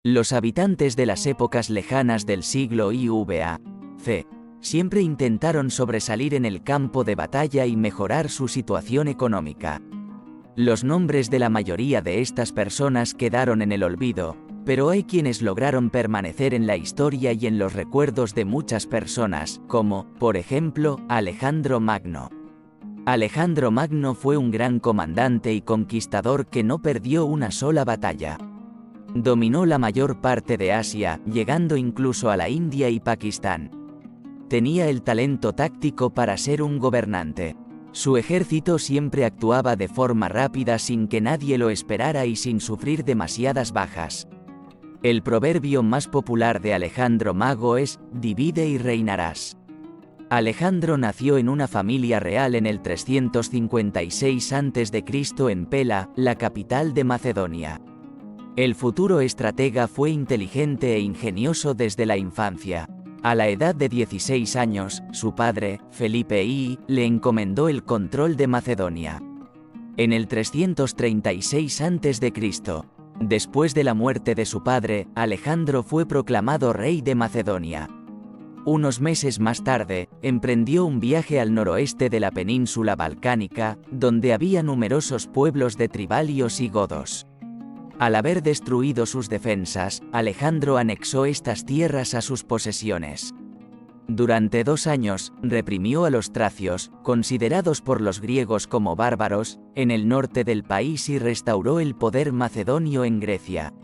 Los habitantes de las épocas lejanas del siglo IVA, c. siempre intentaron sobresalir en el campo de batalla y mejorar su situación económica. Los nombres de la mayoría de estas personas quedaron en el olvido, pero hay quienes lograron permanecer en la historia y en los recuerdos de muchas personas, como, por ejemplo, Alejandro Magno. Alejandro Magno fue un gran comandante y conquistador que no perdió una sola batalla. Dominó la mayor parte de Asia, llegando incluso a la India y Pakistán. Tenía el talento táctico para ser un gobernante. Su ejército siempre actuaba de forma rápida sin que nadie lo esperara y sin sufrir demasiadas bajas. El proverbio más popular de Alejandro Magno es, divide y reinarás. Alejandro nació en una familia real en el 356 a.C. en Pela, la capital de Macedonia. El futuro estratega fue inteligente e ingenioso desde la infancia. A la edad de 16 años, su padre, Felipe I, le encomendó el control de Macedonia. En el 336 a.C., después de la muerte de su padre, Alejandro fue proclamado rey de Macedonia. Unos meses más tarde, emprendió un viaje al noroeste de la península balcánica, donde había numerosos pueblos de tribalios y godos. Al haber destruido sus defensas, Alejandro anexó estas tierras a sus posesiones. Durante 2 años, reprimió a los tracios, considerados por los griegos como bárbaros, en el norte del país y restauró el poder macedonio en Grecia.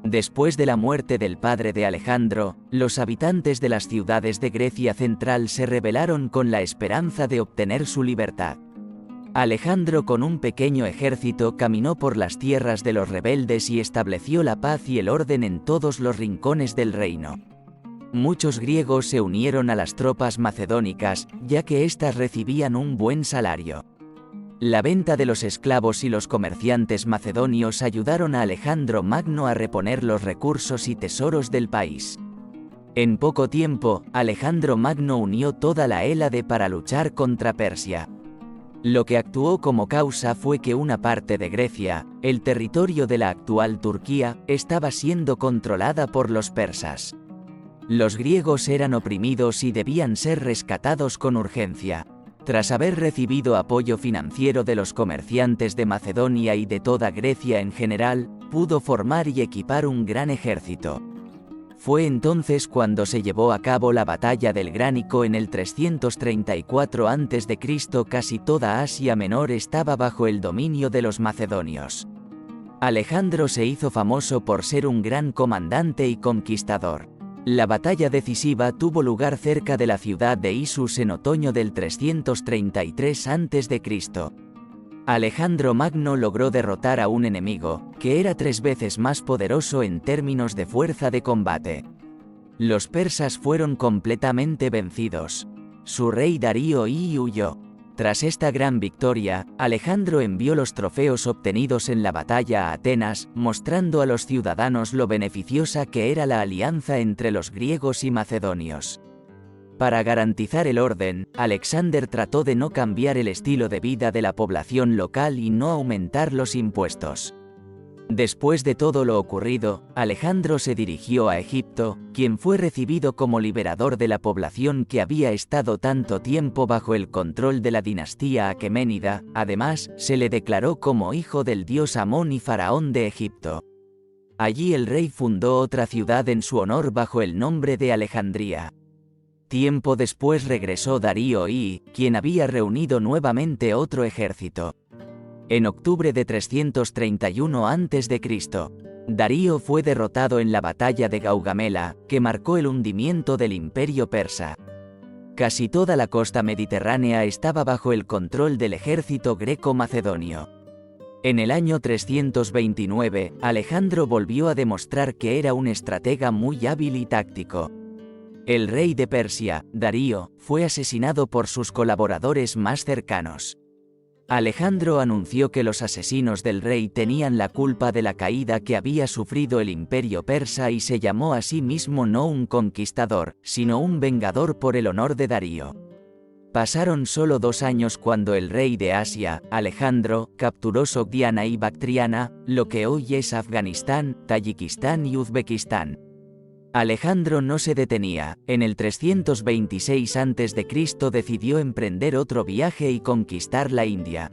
Después de la muerte del padre de Alejandro, los habitantes de las ciudades de Grecia central se rebelaron con la esperanza de obtener su libertad. Alejandro con un pequeño ejército caminó por las tierras de los rebeldes y estableció la paz y el orden en todos los rincones del reino. Muchos griegos se unieron a las tropas macedónicas, ya que éstas recibían un buen salario. La venta de los esclavos y los comerciantes macedonios ayudaron a Alejandro Magno a reponer los recursos y tesoros del país. En poco tiempo, Alejandro Magno unió toda la Hélade para luchar contra Persia. Lo que actuó como causa fue que una parte de Grecia, el territorio de la actual Turquía, estaba siendo controlada por los persas. Los griegos eran oprimidos y debían ser rescatados con urgencia. Tras haber recibido apoyo financiero de los comerciantes de Macedonia y de toda Grecia en general, pudo formar y equipar un gran ejército. Fue entonces cuando se llevó a cabo la batalla del Gránico en el 334 a.C. Casi toda Asia Menor estaba bajo el dominio de los macedonios. Alejandro se hizo famoso por ser un gran comandante y conquistador. La batalla decisiva tuvo lugar cerca de la ciudad de Issus en otoño del 333 a.C. Alejandro Magno logró derrotar a un enemigo, que era 3 veces más poderoso en términos de fuerza de combate. Los persas fueron completamente vencidos. Su rey Darío I huyó. Tras esta gran victoria, Alejandro envió los trofeos obtenidos en la batalla a Atenas, mostrando a los ciudadanos lo beneficiosa que era la alianza entre los griegos y macedonios. Para garantizar el orden, Alexander trató de no cambiar el estilo de vida de la población local y no aumentar los impuestos. Después de todo lo ocurrido, Alejandro se dirigió a Egipto, quien fue recibido como liberador de la población que había estado tanto tiempo bajo el control de la dinastía aqueménida. Además, se le declaró como hijo del dios Amón y faraón de Egipto. Allí el rey fundó otra ciudad en su honor bajo el nombre de Alejandría. Tiempo después regresó Darío I, quien había reunido nuevamente otro ejército. En octubre de 331 a.C., Darío fue derrotado en la batalla de Gaugamela, que marcó el hundimiento del imperio persa. Casi toda la costa mediterránea estaba bajo el control del ejército greco-macedonio. En el año 329, Alejandro volvió a demostrar que era un estratega muy hábil y táctico. El rey de Persia, Darío, fue asesinado por sus colaboradores más cercanos. Alejandro anunció que los asesinos del rey tenían la culpa de la caída que había sufrido el imperio persa y se llamó a sí mismo no un conquistador, sino un vengador por el honor de Darío. Pasaron solo 2 años cuando el rey de Asia, Alejandro, capturó Sogdiana y Bactriana, lo que hoy es Afganistán, Tayikistán y Uzbekistán. Alejandro no se detenía. En el 326 a.C. decidió emprender otro viaje y conquistar la India.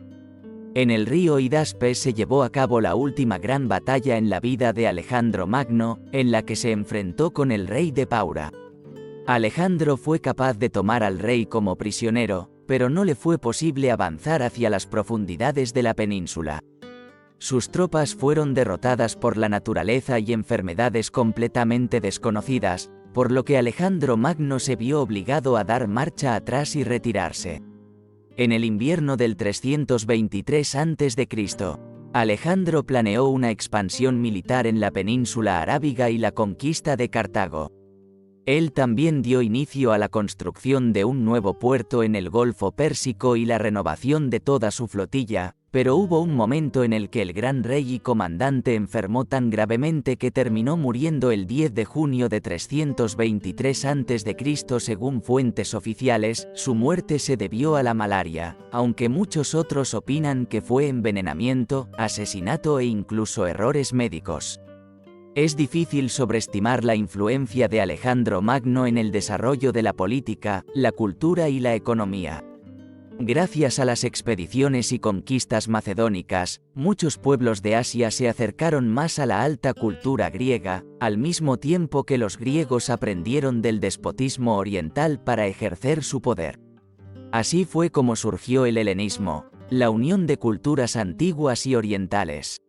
En el río Hidaspe se llevó a cabo la última gran batalla en la vida de Alejandro Magno, en la que se enfrentó con el rey de Paura. Alejandro fue capaz de tomar al rey como prisionero, pero no le fue posible avanzar hacia las profundidades de la península. Sus tropas fueron derrotadas por la naturaleza y enfermedades completamente desconocidas, por lo que Alejandro Magno se vio obligado a dar marcha atrás y retirarse. En el invierno del 323 a.C., Alejandro planeó una expansión militar en la península arábiga y la conquista de Cartago. Él también dio inicio a la construcción de un nuevo puerto en el Golfo Pérsico y la renovación de toda su flotilla, pero hubo un momento en el que el gran rey y comandante enfermó tan gravemente que terminó muriendo el 10 de junio de 323 a.C. Según fuentes oficiales, su muerte se debió a la malaria, aunque muchos otros opinan que fue envenenamiento, asesinato e incluso errores médicos. Es difícil sobreestimar la influencia de Alejandro Magno en el desarrollo de la política, la cultura y la economía. Gracias a las expediciones y conquistas macedónicas, muchos pueblos de Asia se acercaron más a la alta cultura griega, al mismo tiempo que los griegos aprendieron del despotismo oriental para ejercer su poder. Así fue como surgió el helenismo, la unión de culturas antiguas y orientales.